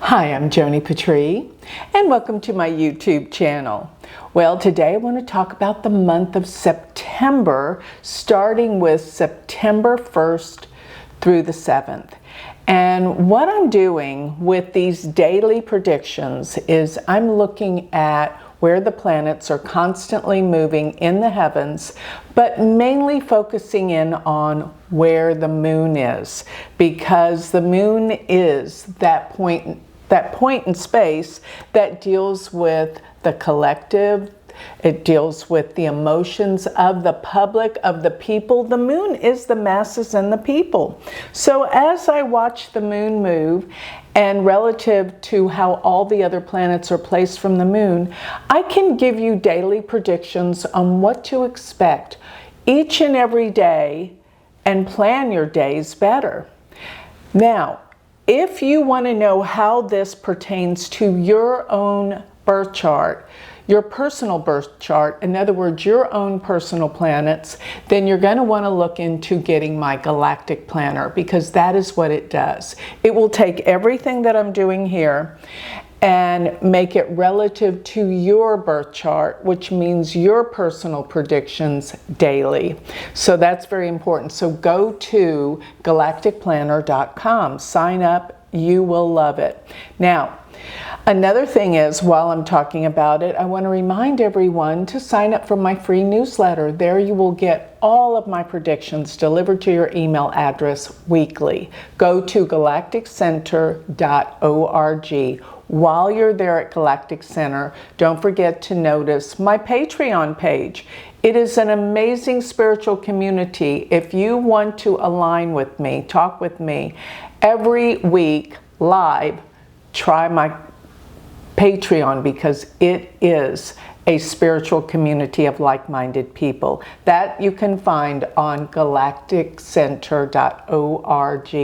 Hi, I'm Joni Patry, and welcome to my YouTube channel. Well, today I want to talk about the month of September, starting with September 1st through the 7th. And what I'm doing with these daily predictions is I'm looking at where the planets are constantly moving in the heavens, but mainly focusing in on where the moon is, because the moon is that point in space that deals with the collective. It deals with the emotions of the public, of the people. The moon is the masses and the people. So as I watch the moon move, and relative to how all the other planets are placed from the moon, I can give you daily predictions on what to expect each and every day and plan your days better. Now, if you want to know how this pertains to your own birth chart, your personal birth chart, in other words, your own personal planets, then you're going to want to look into getting my galactic planner, because that is what it does. It will take everything that I'm doing here and make it relative to your birth chart, which means your personal predictions daily. So that's very important. So go to galacticplanner.com, sign up, you will love it. Now, another thing is, while I'm talking about it, I want to remind everyone to sign up for my free newsletter. There you will get all of my predictions delivered to your email address weekly. Go to galacticcenter.org. While you're there at Galactic Center, don't forget to notice my Patreon page. It is an amazing spiritual community. If you want to align with me, talk with me every week live, try my Patreon, because it is a spiritual community of like-minded people that you can find on galacticcenter.org.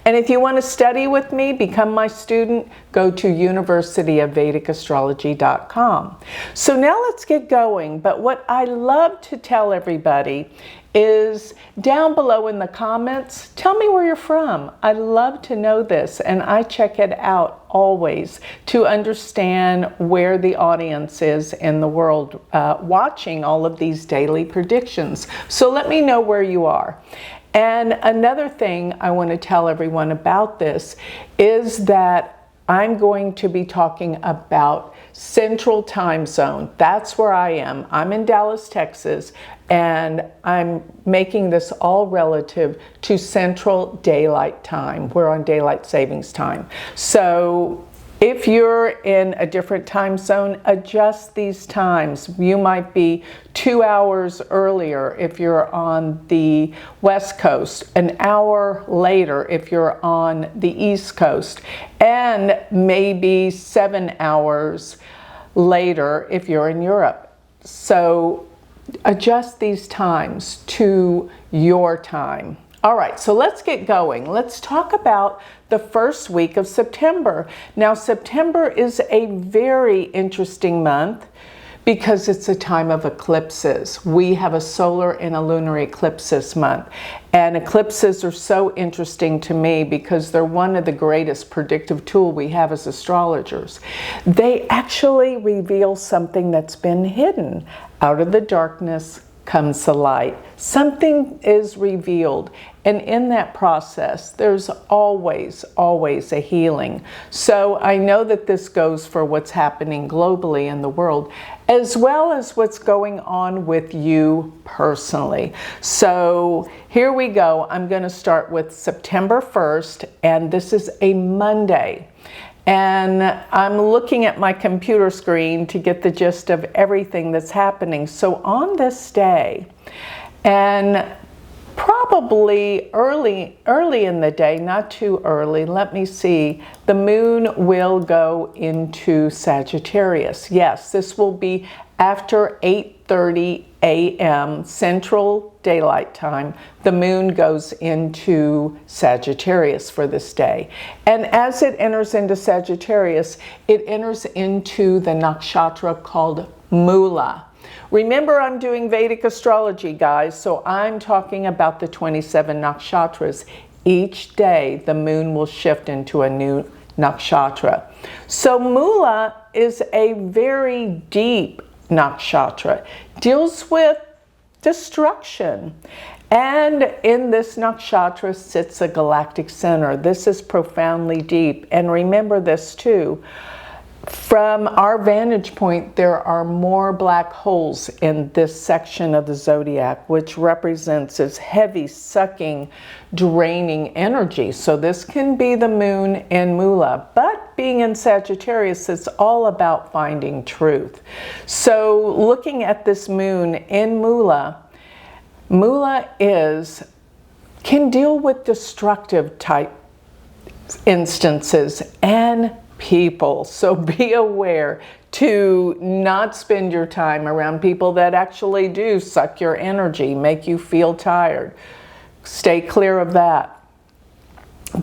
And if you want to study with me, become my student, go to universityofvedicastrology.com. So now let's get going. But what I love to tell everybody is down below in the comments, tell me where you're from. I love to know this, and I check it out always to understand where the audience is in the world watching all of these daily predictions. So let me know where you are. And another thing I want to tell everyone about this is that I'm going to be talking about Central Time Zone. That's where I am. I'm in Dallas, Texas, and I'm making this all relative to Central Daylight Time. We're on Daylight Savings Time. So if you're in a different time zone, adjust these times. You might be 2 hours earlier if you're on the West Coast, an hour later if you're on the East Coast, and maybe 7 hours later if you're in Europe. So adjust these times to your time. All right, so let's get going. Let's talk about the first week of September. Now, September is a very interesting month because it's a time of eclipses. We have a solar and a lunar eclipse this month. And eclipses are so interesting to me because they're one of the greatest predictive tools we have as astrologers. They actually reveal something that's been hidden. Out of the darkness comes the light. Something is revealed, and in that process there's always a healing. So I know that this goes for what's happening globally in the world, as well as what's going on with you personally. So here we go. I'm going to start with September 1st, and this is a Monday. And I'm looking at my computer screen to get the gist of everything that's happening. So on this day, and probably early in the day, not too early, let me see, the moon will go into Sagittarius. Yes, this will be after 8:30 a.m. Central Daylight Time. The moon goes into Sagittarius for this day. And as it enters into Sagittarius, it enters into the nakshatra called Mula. Remember, I'm doing Vedic astrology, guys, so I'm talking about the 27 nakshatras. Each day, the moon will shift into a new nakshatra. So Mula is a very deep nakshatra, deals with destruction. And in this nakshatra sits a galactic center. This is profoundly deep. And remember this too, from our vantage point, there are more black holes in this section of the zodiac, which represents this heavy, sucking, draining energy. So this can be the moon in Mula, but being in Sagittarius, it's all about finding truth. So looking at this moon in Mula, Mula can deal with destructive type instances and people. So be aware to not spend your time around people that actually do suck your energy, make you feel tired. Stay clear of that.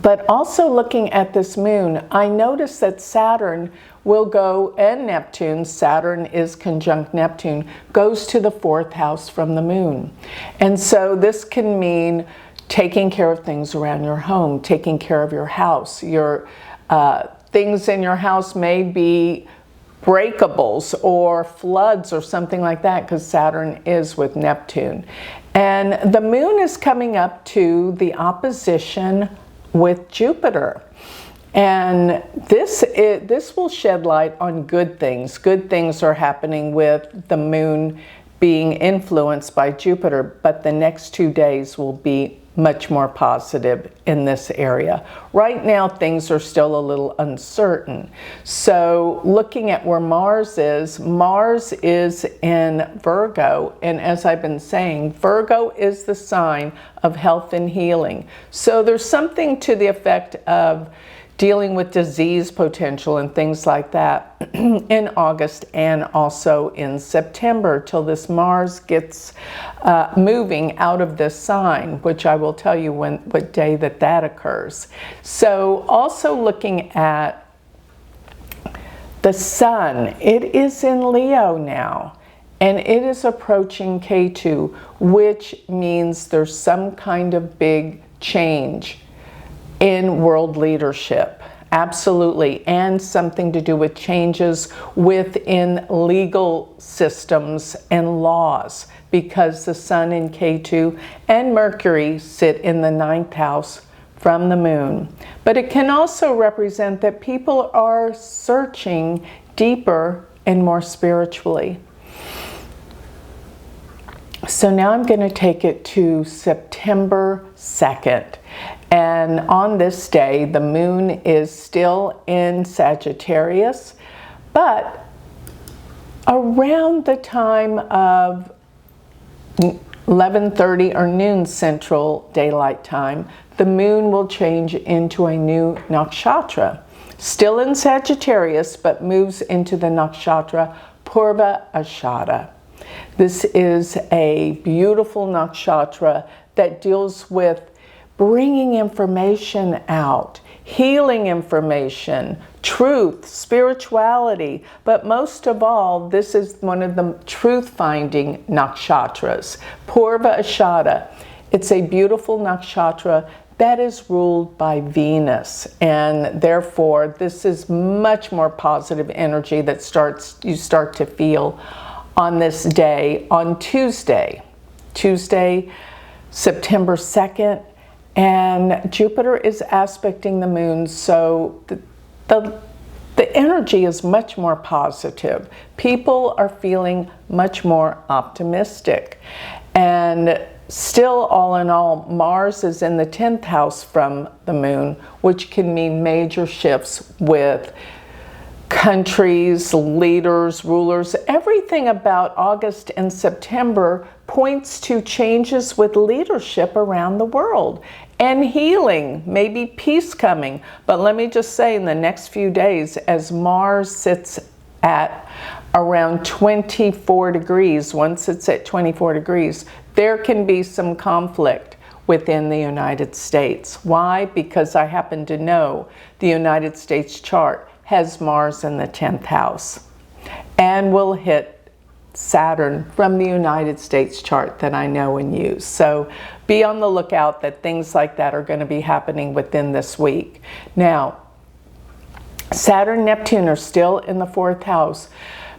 But also looking at this moon, I notice that Saturn will go, and Neptune, Saturn is conjunct Neptune, goes to the 4th house from the moon. And so this can mean taking care of things around your home, taking care of your house. Your things in your house may be breakables or floods or something like that, because Saturn is with Neptune. And the moon is coming up to the opposition with Jupiter. And this will shed light on good things. Good things are happening with the moon being influenced by Jupiter, but the next 2 days will be much more positive in this area. Right now, things are still a little uncertain. So looking at where Mars is in Virgo. And as I've been saying, Virgo is the sign of health and healing. So there's something to the effect of dealing with disease potential and things like that in August and also in September, till this Mars gets moving out of this sign, which I will tell you what day that occurs. So also looking at the Sun, it is in Leo now, and it is approaching K2, which means there's some kind of big change in world leadership, absolutely, and something to do with changes within legal systems and laws, because the Sun in K2 and Mercury sit in the 9th house from the moon. But it can also represent that people are searching deeper and more spiritually. So now I'm going to take it to September 2nd. And on this day, the moon is still in Sagittarius, but around the time of 11:30 or noon Central Daylight Time, the moon will change into a new nakshatra. Still in Sagittarius, but moves into the nakshatra Purva Ashada. This is a beautiful nakshatra that deals with bringing information out, healing information, truth, spirituality, but most of all, this is one of the truth-finding nakshatras, Purva Ashada. It's a beautiful nakshatra that is ruled by Venus, and therefore this is much more positive energy that you start to feel on this day, on Tuesday, September 2nd, and Jupiter is aspecting the moon, so the energy is much more positive. People are feeling much more optimistic. And still, all in all, Mars is in the 10th house from the moon, which can mean major shifts with countries, leaders, rulers. Everything about August and September points to changes with leadership around the world and healing, maybe peace coming. But let me just say, in the next few days, as Mars sits at around 24 degrees, once it's at 24 degrees, there can be some conflict within the United States. Why? Because I happen to know the United States chart has Mars in the 10th house and will hit Saturn from the United States chart that I know and use. So be on the lookout that things like that are going to be happening within this week. Now, Saturn, Neptune are still in the 4th house.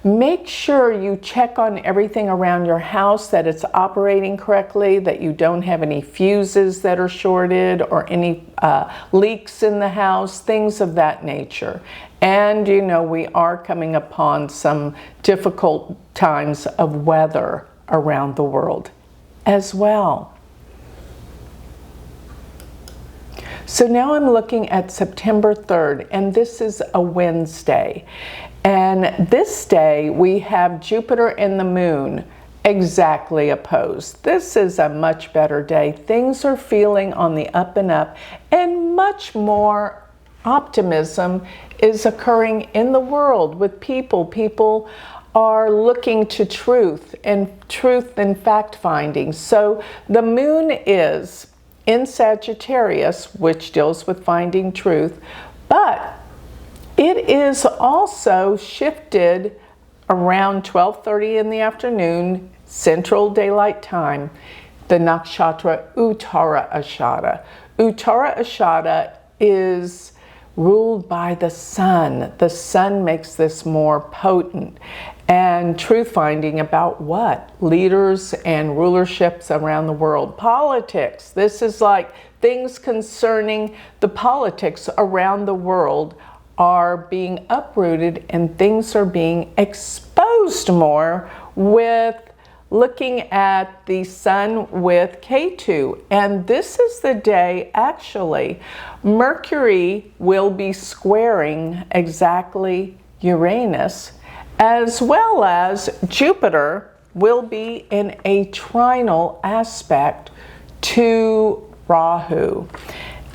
Make sure you check on everything around your house, that it's operating correctly, that you don't have any fuses that are shorted or any leaks in the house, things of that nature. And you know, we are coming upon some difficult times of weather around the world as well. So now I'm looking at September 3rd, and this is a Wednesday. And this day we have Jupiter and the Moon exactly opposed. This is a much better day. Things are feeling on the up and up, and much more optimism is occurring in the world with people. People are looking to truth and fact finding. So the Moon is in Sagittarius, which deals with finding truth, but it is also shifted around 12:30 in the afternoon, Central Daylight Time, the nakshatra Uttara Ashada. Uttara Ashada is ruled by the sun. The sun makes this more potent. And truth finding about what? Leaders and rulerships around the world. Politics. This is like things concerning the politics around the world are being uprooted, and things are being exposed more with looking at the sun with K2. And this is the day, actually, Mercury will be squaring exactly Uranus, as well as Jupiter will be in a trinal aspect to Rahu.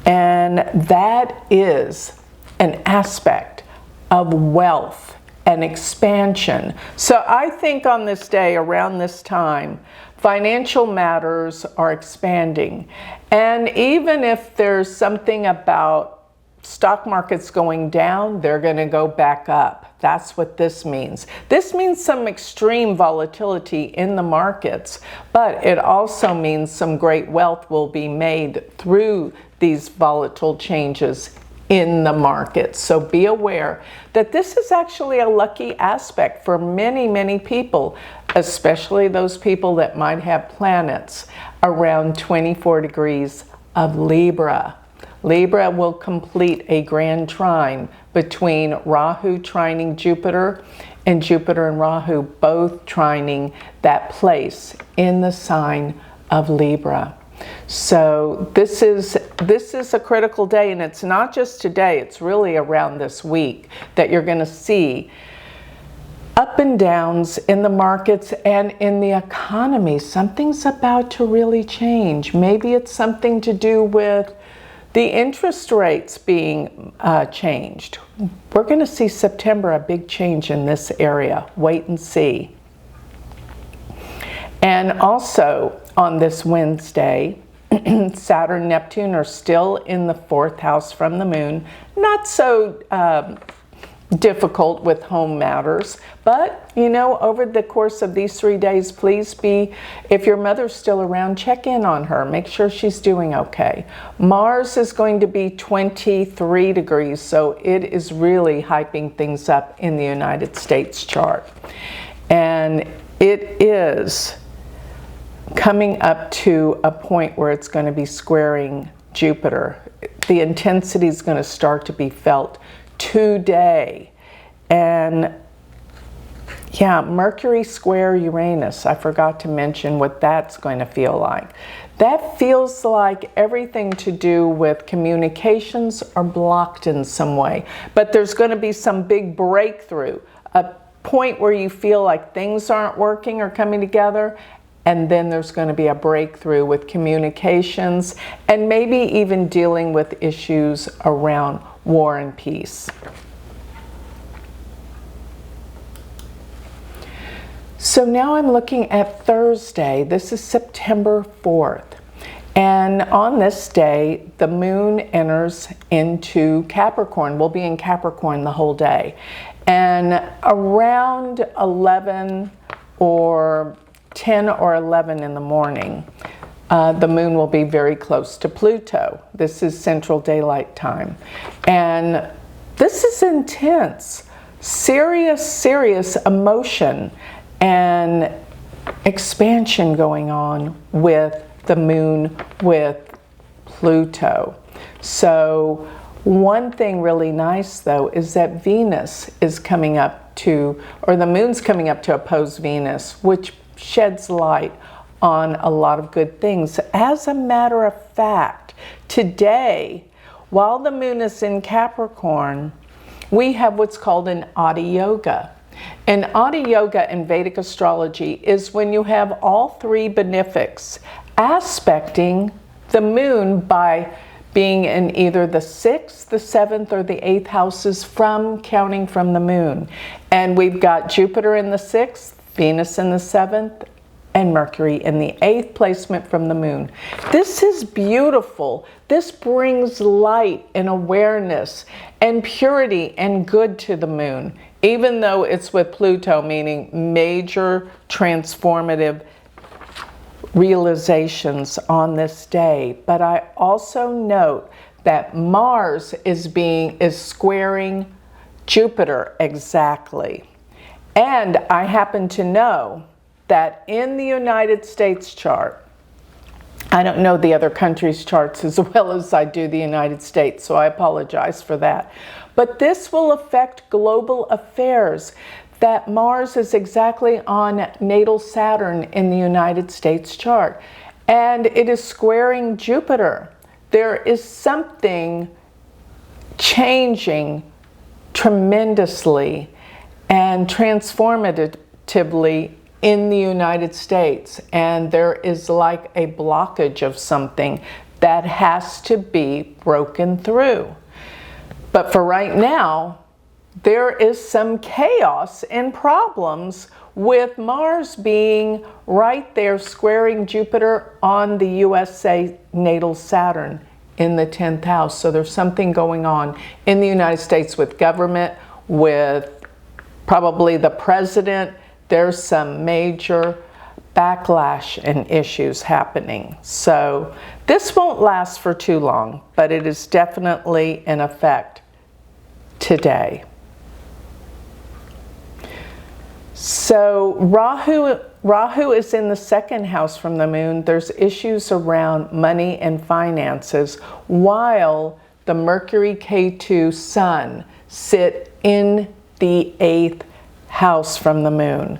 And that is an aspect of wealth and expansion. So I think on this day, around this time, financial matters are expanding. And even if there's something about stock markets going down, they're going to go back up. That's what this means. This means some extreme volatility in the markets, but it also means some great wealth will be made through these volatile changes in the market. So be aware that this is actually a lucky aspect for many, many people, especially those people that might have planets around 24 degrees of Libra. Libra will complete a grand trine between Rahu trining Jupiter and Jupiter and Rahu both trining that place in the sign of Libra. So this is a critical day, and it's not just today, it's really around this week that you're going to see up and downs in the markets and in the economy. Something's about to really change. Maybe it's something to do with the interest rates being changed. We're going to see September a big change in this area. Wait and see. And also on this Wednesday, Saturn, Neptune are still in the 4th house from the Moon. Not so difficult with home matters, but you know, over the course of these 3 days, please be, if your mother's still around, check in on her, make sure she's doing okay. Mars is going to be 23 degrees, so it is really hyping things up in the United States chart. And it is coming up to a point where it's going to be squaring Jupiter. The intensity is going to start to be felt today. And yeah, Mercury square Uranus, I forgot to mention what that's going to feel like. That feels like everything to do with communications are blocked in some way, but there's going to be some big breakthrough, a point where you feel like things aren't working or coming together, and then there's going to be a breakthrough with communications and maybe even dealing with issues around war and peace. So now I'm looking at Thursday. This is September 4th. And on this day, the moon enters into Capricorn. We'll be in Capricorn the whole day. And around 11 or 10 or 11 in the morning, the moon will be very close to Pluto. This is Central Daylight Time. And This is intense, serious emotion and expansion going on with the moon, with Pluto. So one thing really nice though is that Venus is coming up to, or the moon's coming up to oppose Venus, which sheds light on a lot of good things. As a matter of fact, today, while the moon is in Capricorn, we have what's called an Adi Yoga. And Adi Yoga in Vedic astrology is when you have all three benefics aspecting the moon by being in either the 6th, the 7th, or the 8th houses from counting from the moon. And we've got Jupiter in the 6th, Venus in the 7th, and Mercury in the 8th placement from the moon. This is beautiful. This brings light and awareness and purity and good to the moon, even though it's with Pluto, meaning major transformative realizations on this day. But I also note that Mars is squaring Jupiter exactly. And I happen to know that in the United States chart, I don't know the other countries' charts as well as I do the United States, so I apologize for that. But this will affect global affairs, that Mars is exactly on natal Saturn in the United States chart, and it is squaring Jupiter. There is something changing tremendously and transformatively in the United States, and there is like a blockage of something that has to be broken through. But for right now, there is some chaos and problems with Mars being right there squaring Jupiter on the USA natal Saturn in the 10th house. So there's something going on in the United States with government, with probably the president. There's some major backlash and issues happening. So this won't last for too long, but it is definitely in effect today. So Rahu is in the 2nd house from the moon. There's issues around money and finances, while the Mercury K2 Sun sit in the 8th house from the moon.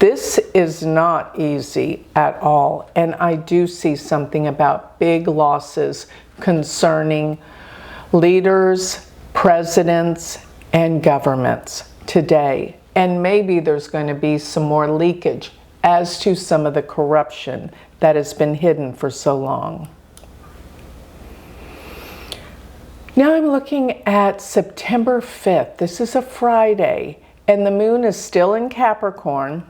This is not easy at all, and I do see something about big losses concerning leaders, presidents, and governments today. And maybe there's going to be some more leakage as to some of the corruption that has been hidden for so long. Now I'm looking at September 5th. This is a Friday, and the moon is still in Capricorn.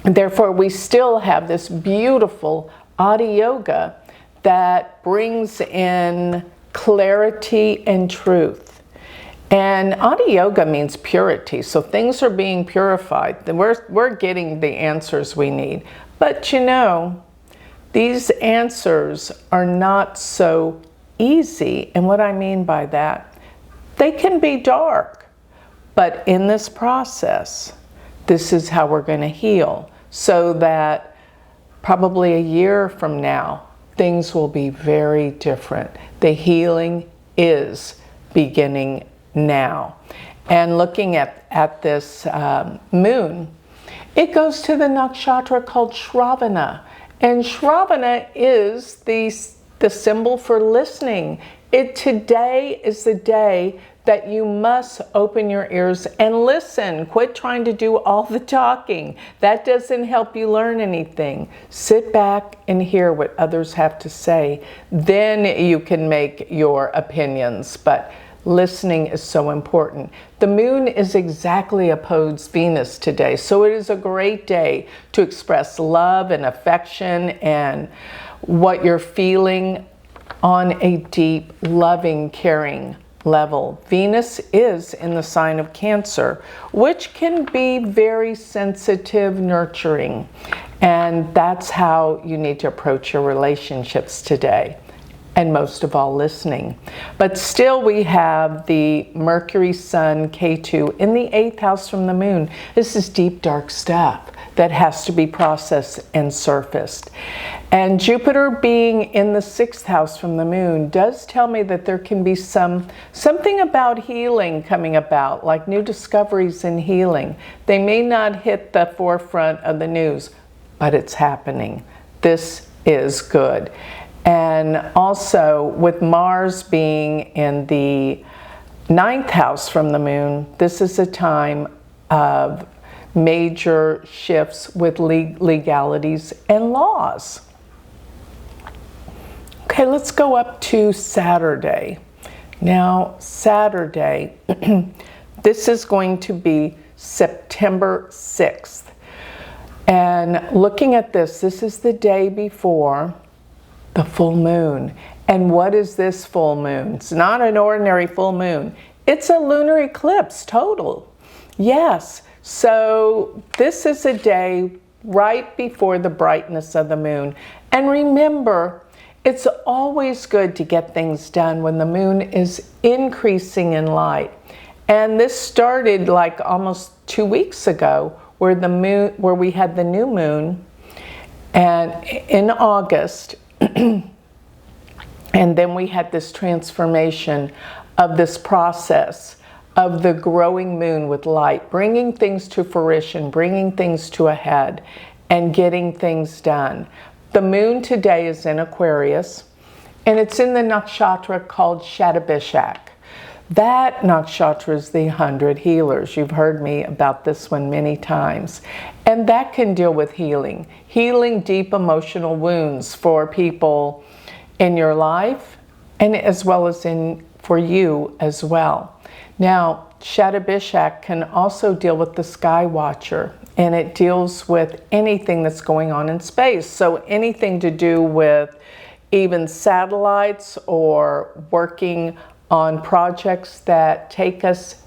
Therefore, we still have this beautiful Adi Yoga that brings in clarity and truth. And Adi Yoga means purity, so things are being purified. We're getting the answers we need. But you know, these answers are not so easy. And what I mean by that, they can be dark. But in this process, this is how we're going to heal, so that probably a year from now, things will be very different. The healing is beginning now. And looking at this moon, it goes to the nakshatra called Shravana. And Shravana is the symbol for listening. Today is the day that you must open your ears and listen. Quit trying to do all the talking. That doesn't help you learn anything. Sit back and hear what others have to say. Then you can make your opinions. But listening is so important. The moon is exactly opposed Venus today, so it is a great day to express love and affection and what you're feeling on a deep, loving, caring level. Venus is in the sign of Cancer, which can be very sensitive, nurturing, and that's how you need to approach your relationships today. and most of all listening. But still we have the Mercury, Sun, K2 in the 8th house from the moon. This is deep, dark stuff that has to be processed and surfaced. And Jupiter being in the 6th house from the moon does tell me that there can be something about healing coming about, like new discoveries in healing. They may not hit the forefront of the news, but it's happening. This is good. And also with Mars being in the 9th house from the moon, this is a time of major shifts with legalities and laws. Okay, let's go up to Saturday. Now, Saturday, this is going to be September 6th. And looking at this is the day before the full moon. And what is this full moon? It's not an ordinary full moon. It's a lunar eclipse, total. Yes, so this is a day right before the brightness of the moon. And remember, it's always good to get things done when the moon is increasing in light. And this started like almost 2 weeks ago, where we had the new moon, and in August, and then we had this transformation of this process of the growing moon with light, bringing things to fruition, bringing things to a head, and getting things done. The moon today is in Aquarius, and it's in the nakshatra called Shatabishak. That nakshatra is the 100 healers. You've heard me about this one many times. And that can deal with healing deep emotional wounds for people in your life, and as well as for you as well. Now, Shatabishak can also deal with the Sky Watcher, and it deals with anything that's going on in space. So anything to do with even satellites or working on projects that take us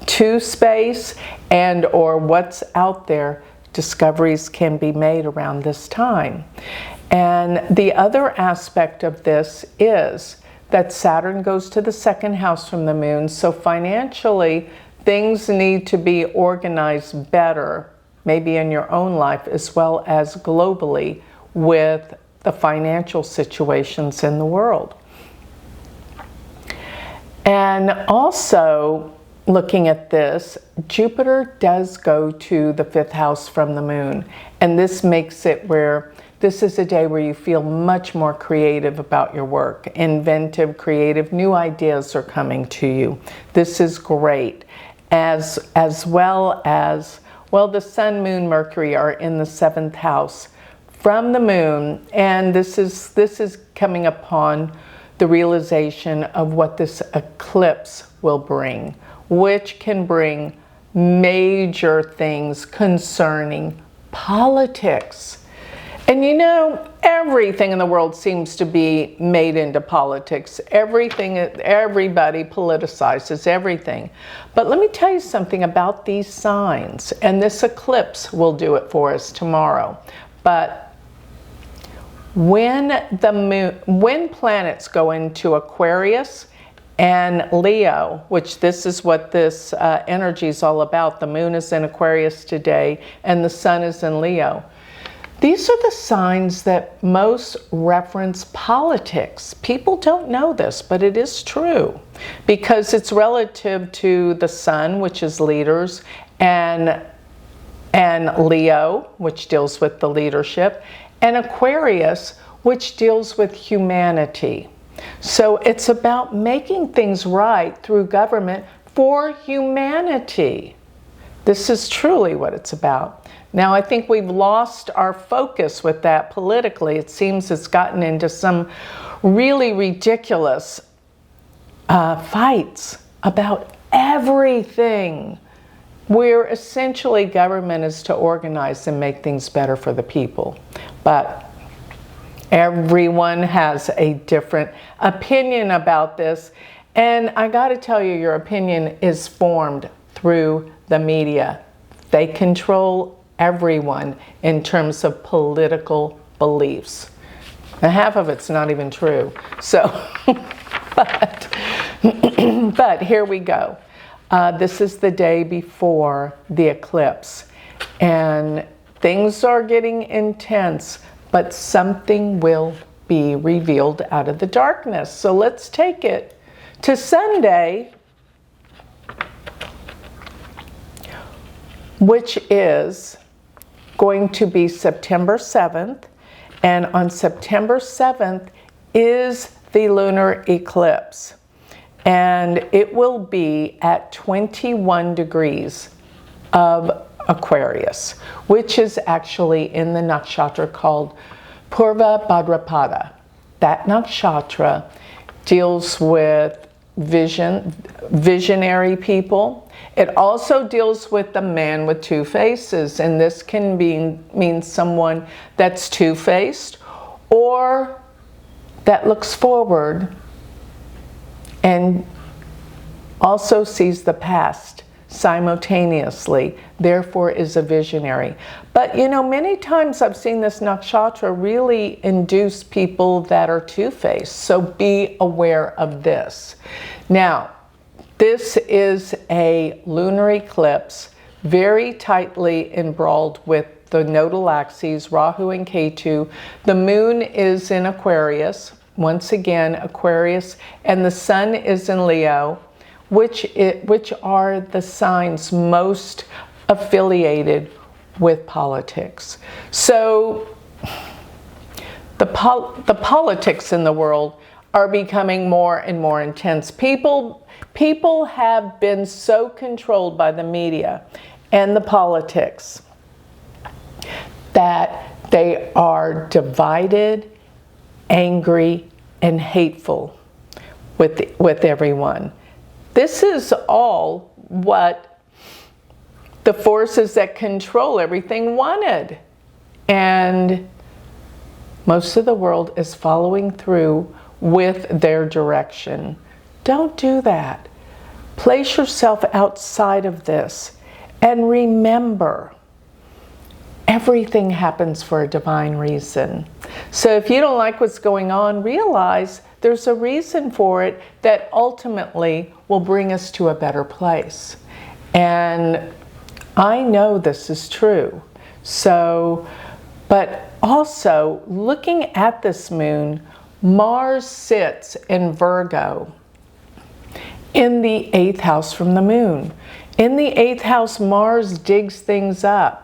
to space and or what's out there, discoveries can be made around this time. And the other aspect of this is that Saturn goes to the 2nd house from the moon, so financially things need to be organized better, maybe in your own life as well as globally, with the financial situations in the world. And also, looking at this, Jupiter does go to the 5th house from the moon. And this makes it where this is a day where you feel much more creative about your work. Inventive, creative, new ideas are coming to you. This is great. As well as, well, the Sun, Moon, Mercury are in the 7th house from the moon. And this is coming upon the realization of what this eclipse will bring, which can bring major things concerning politics. And you know, everything in the world seems to be made into politics. Everybody politicizes everything. But let me tell you something about these signs, and this eclipse will do it for us tomorrow. But when planets go into Aquarius and Leo, which this is what this energy is all about. The moon is in Aquarius today and the sun is in Leo. These are the signs that most reference politics. People don't know this, but it is true because it's relative to the sun, which is leaders, and Leo, which deals with the leadership, and Aquarius, which deals with humanity. So it's about making things right through government for humanity. This is truly what it's about. Now, I think we've lost our focus with that politically. It seems it's gotten into some really ridiculous fights about everything, where essentially government is to organize and make things better for the people. But everyone has a different opinion about this. And I got to tell you, your opinion is formed through the media. They control everyone in terms of political beliefs. And half of it's not even true. So, but here we go. This is the day before the eclipse. And things are getting intense, but something will be revealed out of the darkness. So let's take it to Sunday, which is going to be September 7th. And on September 7th is the lunar eclipse. And it will be at 21 degrees of Aquarius, which is actually in the nakshatra called Purva Bhadrapada. That nakshatra deals with visionary people. It also deals with the man with two faces, and this can mean someone that's two-faced or that looks forward and also sees the past simultaneously, therefore is a visionary. But you know, many times I've seen this nakshatra really induce people that are two-faced, so be aware of this. Now, this is a lunar eclipse, very tightly embroiled with the nodal axes, Rahu and Ketu. The moon is in Aquarius, once again Aquarius, and the sun is in Leo, which are the signs most affiliated with politics. So the politics in the world are becoming more and more intense. People have been so controlled by the media and the politics that they are divided, angry, and hateful with everyone. This is all what the forces that control everything wanted. And most of the world is following through with their direction. Don't do that. Place yourself outside of this and remember, everything happens for a divine reason. So if you don't like what's going on, realize there's a reason for it that ultimately will bring us to a better place. And I know this is true. So, but also looking at this moon, Mars sits in Virgo in the 8th house from the moon. In the 8th house, Mars digs things up.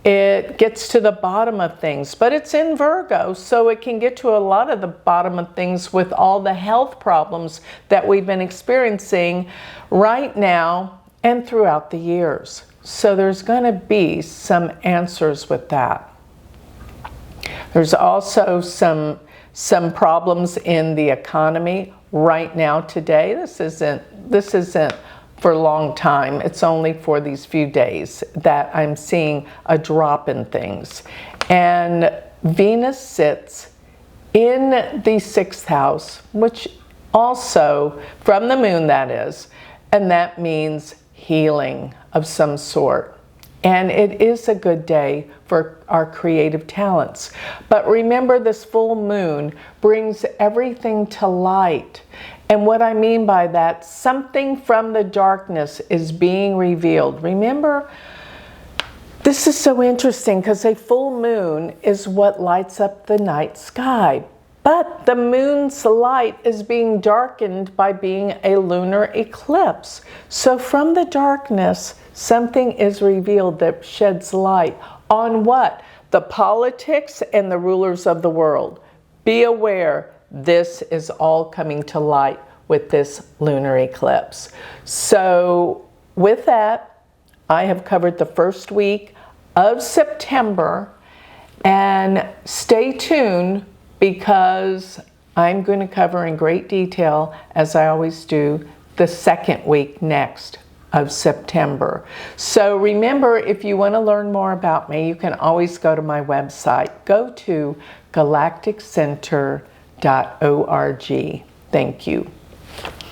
It gets to the bottom of things, but it's in Virgo, so it can get to a lot of the bottom of things with all the health problems that we've been experiencing right now and throughout the years. So there's going to be some answers with that. There's also some problems in the economy right now today. This isn't for a long time. It's only for these few days that I'm seeing a drop in things. And Venus sits in the 6th house, which also from the moon, that is, and that means healing of some sort. And it is a good day for our creative talents. But remember, this full moon brings everything to light. And what I mean by that, something from the darkness is being revealed. Remember, this is so interesting because a full moon is what lights up the night sky. But the moon's light is being darkened by being a lunar eclipse. So from the darkness, something is revealed that sheds light on what? The politics and the rulers of the world. Be aware, this is all coming to light with this lunar eclipse. So with that, I have covered the first week of September, and stay tuned because I'm going to cover in great detail, as I always do, the second week next of September. So remember, if you want to learn more about me, you can always go to my website. Go to galacticcenter.org. Thank you.